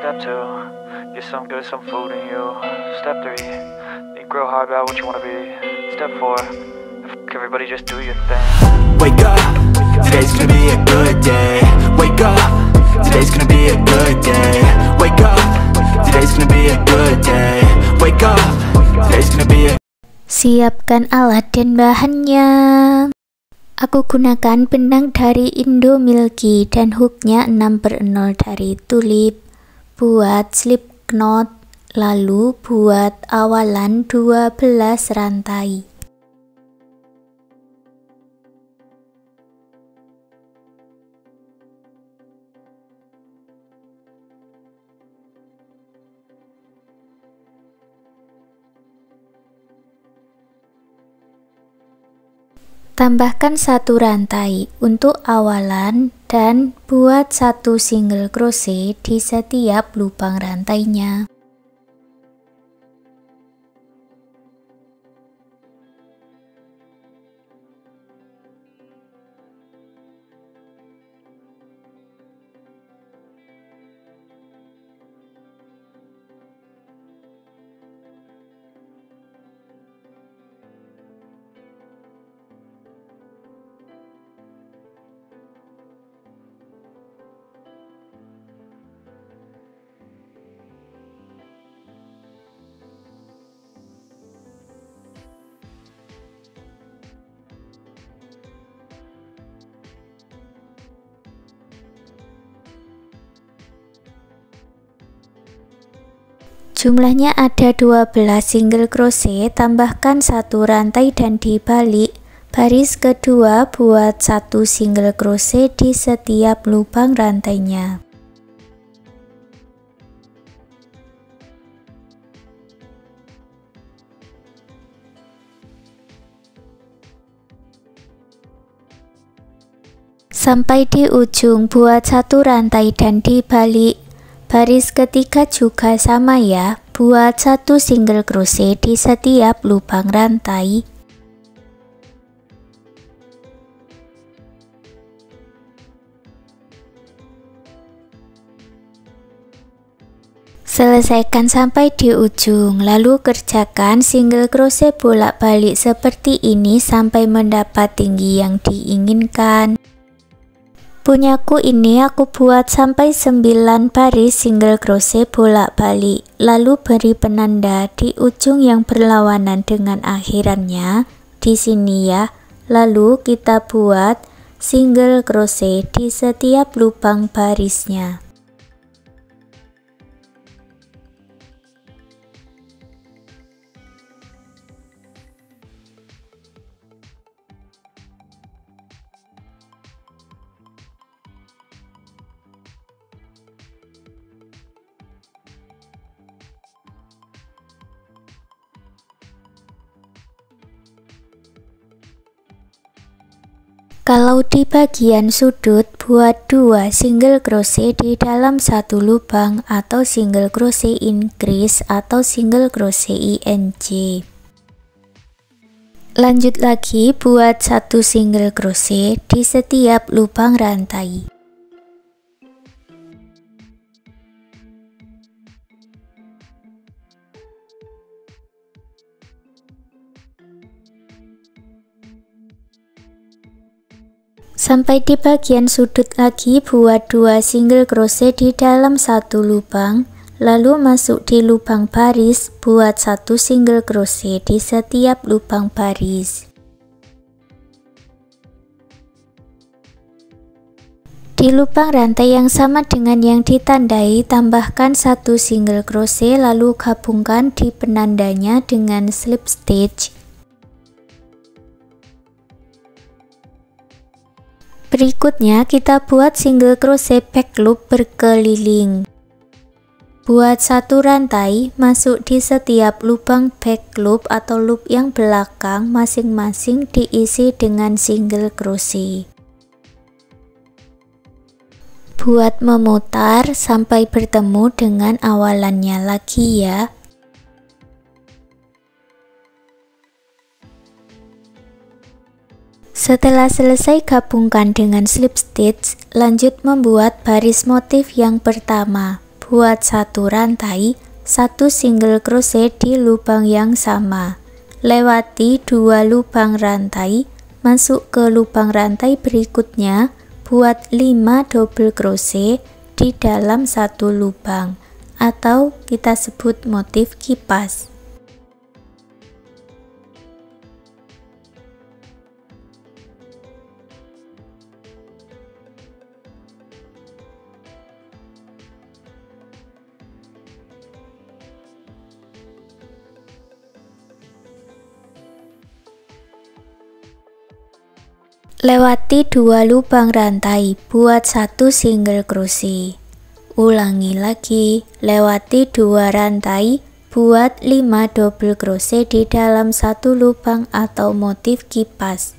Step 2, get some good, some food in you. Step 3, think real hard about what you wanna be. Step 4, everybody just do your thing. Wake up, today's gonna be a good day. Wake up, today's gonna be a good day. Wake up, today's gonna be a good day. Wake up, today's gonna be a. Siapkan alat dan bahannya. Aku gunakan benang dari Indo Milky dan hooknya 6/0 dari Tulip. Buat slip knot, lalu buat awalan 12 rantai. Tambahkan 1 rantai untuk awalan dan buat 1 single crochet di setiap lubang rantainya. Jumlahnya ada 12 single crochet, tambahkan 1 rantai dan dibalik. Baris kedua buat 1 single crochet di setiap lubang rantainya. Sampai di ujung buat 1 rantai dan dibalik. Baris ketiga juga sama ya, buat 1 single crochet di setiap lubang rantai. Selesaikan sampai di ujung, lalu kerjakan single crochet bolak-balik seperti ini sampai mendapat tinggi yang diinginkan. Punyaku ini aku buat sampai 9 baris single crochet bolak-balik, lalu beri penanda di ujung yang berlawanan dengan akhirannya di sini ya. Lalu kita buat single crochet di setiap lubang barisnya. Kalau di bagian sudut, buat 2 single crochet di dalam 1 lubang atau single crochet increase atau single crochet INC. Lanjut lagi buat 1 single crochet di setiap lubang rantai. Sampai di bagian sudut lagi buat 2 single crochet di dalam 1 lubang, lalu masuk di lubang baris, buat 1 single crochet di setiap lubang baris. Di lubang rantai yang sama dengan yang ditandai, tambahkan 1 single crochet lalu gabungkan di penandanya dengan slip stitch. Berikutnya kita buat single crochet back loop berkeliling. Buat 1 rantai, masuk di setiap lubang back loop atau loop yang belakang, masing-masing diisi dengan single crochet. Buat memutar sampai bertemu dengan awalannya lagi ya. Setelah selesai gabungkan dengan slip stitch, lanjut membuat baris motif yang pertama. buat satu rantai, satu single crochet di lubang yang sama. Lewati 2 lubang rantai, masuk ke lubang rantai berikutnya, buat 5 double crochet di dalam satu lubang, atau kita sebut motif kipas. Lewati 2 lubang rantai, buat satu single crochet. Ulangi lagi, lewati 2 rantai, buat 5 double crochet di dalam satu lubang atau motif kipas.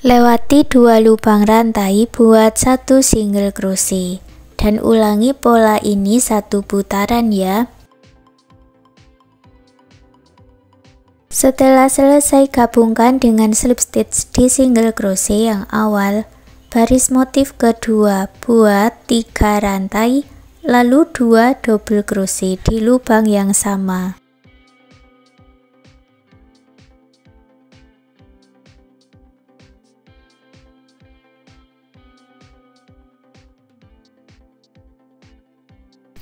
Lewati 2 lubang rantai, buat satu single crochet, dan ulangi pola ini satu putaran ya. Setelah selesai, gabungkan dengan slip stitch di single crochet yang awal. Baris motif kedua, buat 3 rantai, lalu 2 double crochet di lubang yang sama.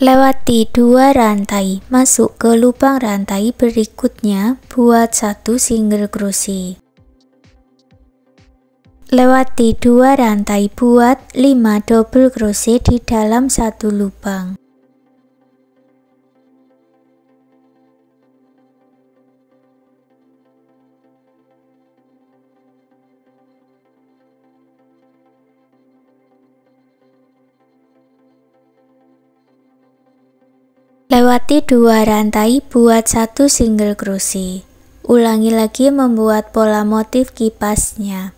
Lewati 2 rantai, masuk ke lubang rantai berikutnya, buat satu single crochet. Lewati 2 rantai, buat 5 double crochet di dalam satu lubang. Lewati 2 rantai, buat satu single crochet. Ulangi lagi membuat pola motif kipasnya.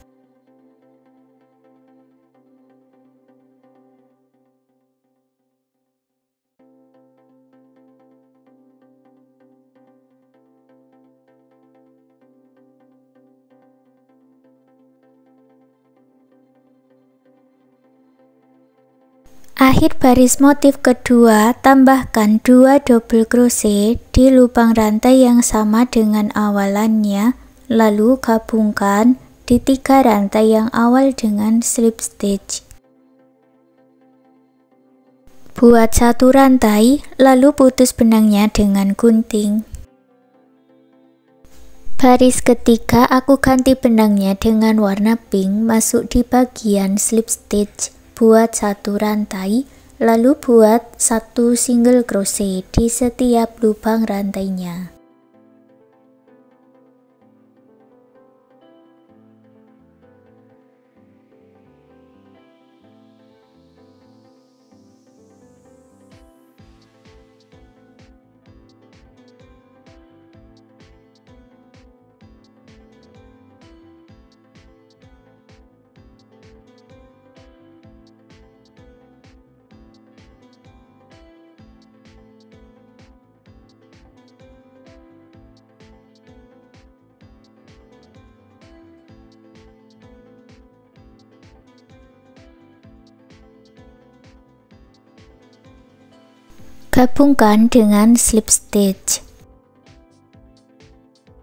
Akhir baris motif kedua, tambahkan 2 double crochet di lubang rantai yang sama dengan awalannya, lalu gabungkan di 3 rantai yang awal dengan slip stitch. Buat satu rantai, lalu putus benangnya dengan gunting. Baris ketiga aku ganti benangnya dengan warna pink, masuk di bagian slip stitch. Buat satu rantai, lalu buat satu single crochet di setiap lubang rantainya. Gabungkan dengan slip stitch.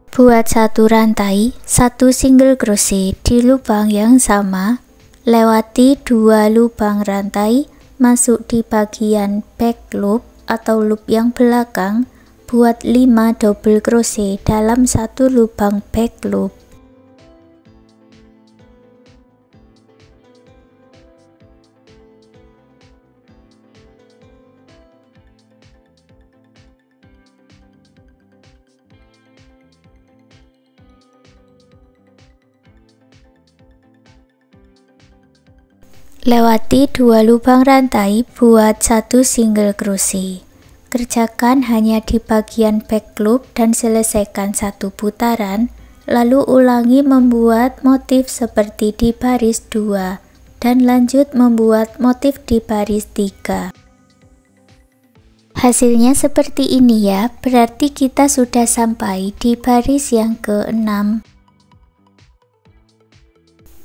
Buat satu rantai, satu single crochet di lubang yang sama, lewati 2 lubang rantai, masuk di bagian back loop atau loop yang belakang, buat 5 double crochet dalam satu lubang back loop. Lewati 2 lubang rantai, buat satu single crochet. Kerjakan hanya di bagian back loop dan selesaikan satu putaran, lalu ulangi membuat motif seperti di baris 2 dan lanjut membuat motif di baris 3. Hasilnya seperti ini ya, berarti kita sudah sampai di baris yang ke-6.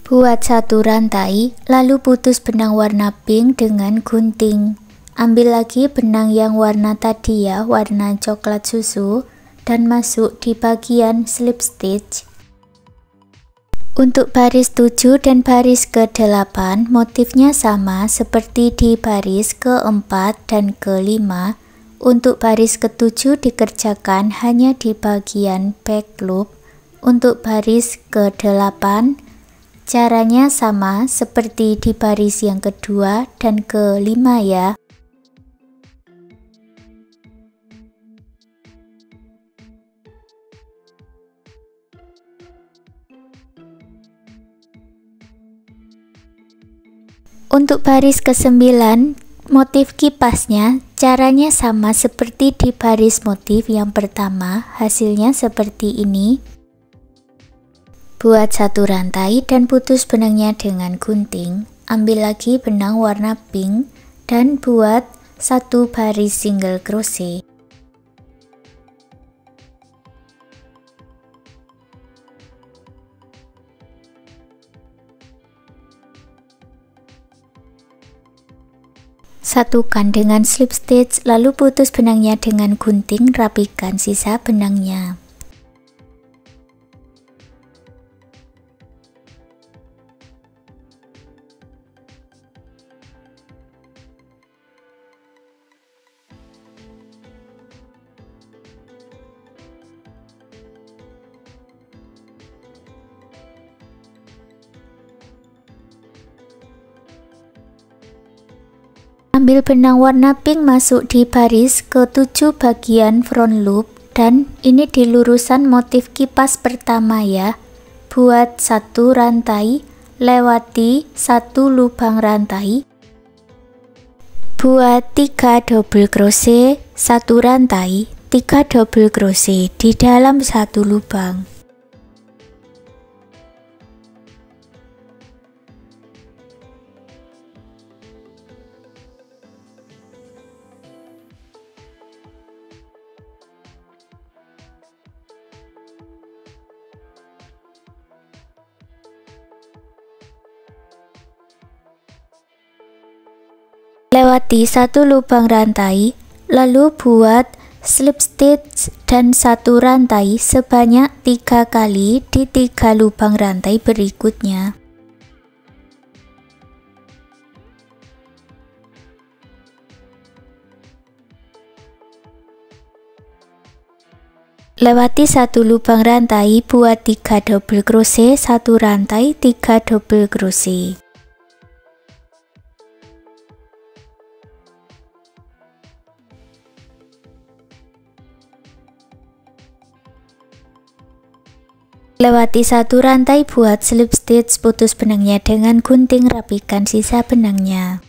Buat satu rantai, lalu putus benang warna pink dengan gunting. Ambil lagi benang yang warna tadi ya, warna coklat susu, dan masuk di bagian slip stitch. Untuk baris 7 dan baris ke-8, motifnya sama seperti di baris ke-4 dan ke-5. Untuk baris ke-7 dikerjakan hanya di bagian back loop. Untuk baris ke-8, caranya sama seperti di baris yang kedua dan ke-5 ya. Untuk baris ke-9, motif kipasnya caranya sama seperti di baris motif yang pertama, hasilnya seperti ini. Buat satu rantai dan putus benangnya dengan gunting, ambil lagi benang warna pink dan buat satu baris single crochet. Satukan dengan slip stitch, lalu putus benangnya dengan gunting, rapikan sisa benangnya. Ambil benang warna pink masuk di baris ke-7 bagian front loop dan ini di lurusan motif kipas pertama ya. Buat satu rantai, lewati satu lubang rantai. Buat 3 double crochet, satu rantai, 3 double crochet di dalam satu lubang. Lewati satu lubang rantai, lalu buat slip stitch dan satu rantai sebanyak 3 kali di 3 lubang rantai berikutnya. Lewati satu lubang rantai, buat 3 double crochet, satu rantai, 3 double crochet. Lewati satu rantai, buat slip stitch, putus benangnya dengan gunting, rapikan sisa benangnya.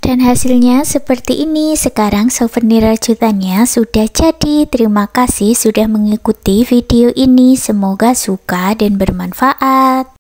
Dan hasilnya seperti ini. Sekarang souvenir rajutannya sudah jadi. Terima kasih sudah mengikuti video ini. Semoga suka dan bermanfaat.